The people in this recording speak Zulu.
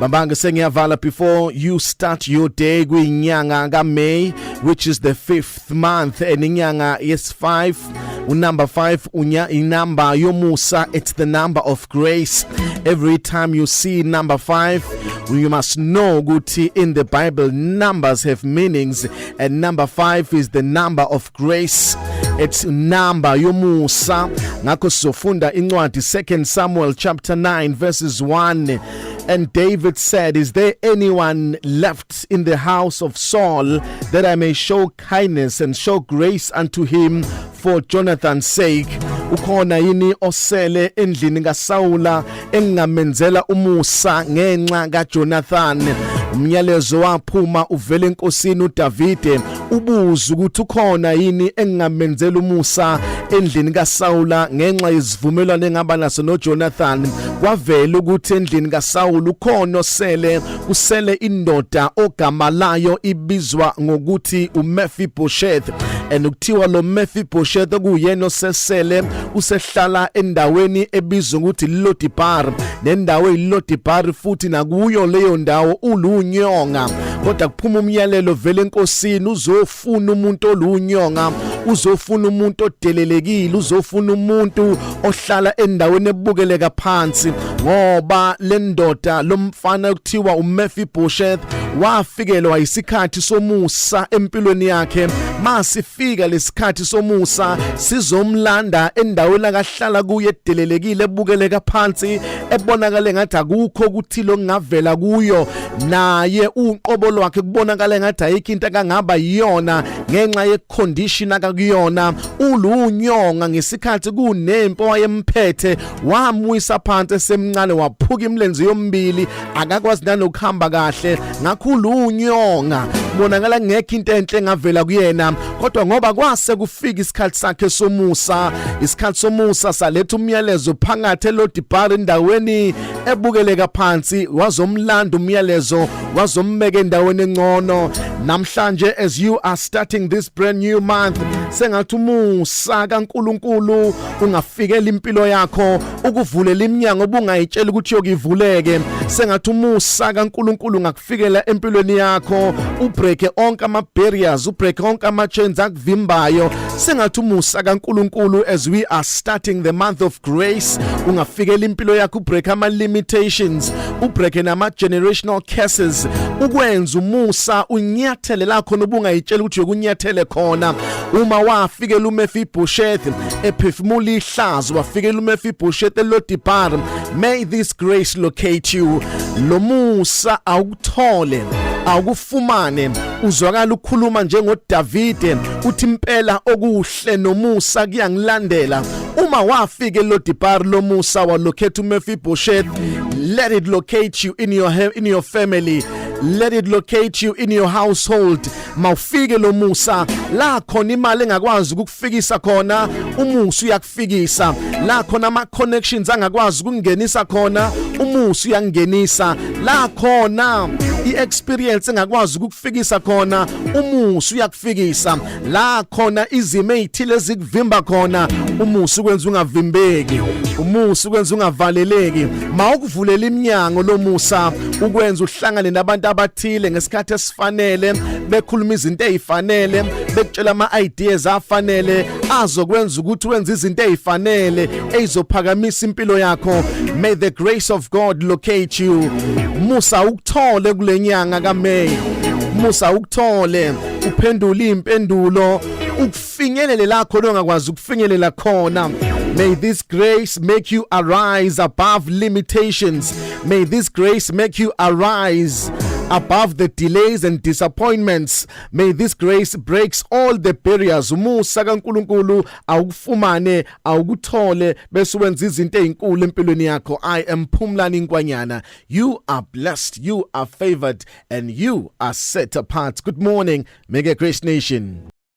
Mabanga sengiyavala before you start your day kwinyanga kaMay, which is the 5th month, and inyanga is 5. Number 5 inamba yomusa, it's the number of grace. Every time you see number 5, you must know ukuthi in the Bible numbers have meanings, and number 5 is the number of grace. It's number yomusa. Ngakho sizofunda incwadi 2 Samuel chapter 9 verses 1. And David said, "Is there anyone left in the house of Saul that I may show kindness and show grace unto him for Jonathan's sake?" Ukhona yini osele endlini kaSawula engamenzela umusa ngenxa kaJonathan? Umyalezo waphuma uvela enkosini uDavide ubuza ukuthi ukhona yini engamenzela umusa endlini kaSawula ngenxa yezivumelwano engaba naso noJonathan. Kwavela ukuthi endlini kaSawula ukhona osele, usele indoda ogama layo ibizwa ngokuthi uMephibosheth, and ukuthiwa lo Mephibosheth okuyena osesele usehlala endaweni ebizwa ukuthi Lodibar, nendawo eLodibar futhi nakuyo leyo ndawo ulunyonga. Kodwa kuphuma umyalelo vele enkosini, uzofuna umuntu olunyonga, uzofuna umuntu odelelekile, uzofuna umuntu ohlala endaweni ebukeleka phansi, ngoba le ndoda lomfana ukuthiwa uMephibosheth wafikelwa isikhathi somusa empilweni yakhe. Masifika lesikhathi somusa sizomlanda endaweni akahlala kuye edelelekile ebukeleka phansi, ebonakala ngathi akukho ukuthi lo ngavela kuyo, naye uqobo lwakhe kubonakala ngathi ayikho into akangaba yiyona ngenxa yecondition akakuyona. Ulunyonga ngesikhathi kunempo wayemphethe, wamwisa phansi esemncane, waphuka imilenze yombili, akakwazi nanokuhamba kahle. Ngakho ulunyonga bonakala ngekho into enhle ngavela kuyena. Kodwa ngoba kwase kufika isikhathi sakhe somusa, isikhathi somusa saletha umyalezo phakathi eLodibar endaweni ebukeleka phansi, wazomlanda umyalezo, wazombeka endaweni engcono. Namhlanje as you are starting this brand new month, sengathi umusa kaNkulunkulu ungafikela impilo yakho, ukuvulela iminyango obungayitshela ukuthi yokivuleke. Sengathi umusa kaNkulunkulu ungakufikela empilweni yakho, ubreake onke ama barriers, ubreake onke ama chains akuvimbayo. Sengathi umusa kaNkulunkulu as we are starting the month of grace ungafikela impilo yakho, ubreake ama limitations, ubreake nama generational curses, ukwenza umusa unyathele lakho nobungayitshela ukuthi yokunyathele khona. Uma wafikela uMephibosheth ephefumula ihlazo, wafikela uMephibosheth eLodibar, may this grace locate you. Lo musa awukuthole, awukufumane, uzwakala ukhuluma njengoDavide uthi impela okuhle nomusa kuyangilandela. Uma wafika eLodibar lo musa walocate uMephibosheth, let it locate you in your family. Let it locate you in your household. Mawufike lo musa la khona imali engakwazi ukukufikisa khona, umusa uyakufikisa. La khona ama connections angakwazi ukungenisa khona, umusa uyangenisa. La khona iexperience engakwazi ukukufikisa khona, umusa uyakufikisa. La khona izimo ezithile ezikuvimba khona, umusa ukwenza ungavimbeki, umusa ukwenza ungavaleleki. Mawukuvulela iminyango lo musa ukwenza uhlangane nabantu abathile ngesikhathi esifanele, bekhuluma izinto ezifanele, bekutshela ama ideas afanele azokwenza ukuthi wenze izinto ezifanele ezophakamisa impilo yakho. May the grace of God locate you. Musa ukuthole kulenyanga kaMay, musa ukuthole, uphendule impendulo, ukufinyelela lakho ongakwazi ukufinyelela khona. May this grace make you arise above limitations. May this grace make you arise above the delays and disappointments. May this grace breaks all the barriers. Umusa kaNkulunkulu awukufumane, awukuthole bese wenza izinto ezinkulu empilweni yakho. I am Phumlani Nkwanyana. You are blessed, you are favored, and you are set apart. Good morning, Mega Grace Nation.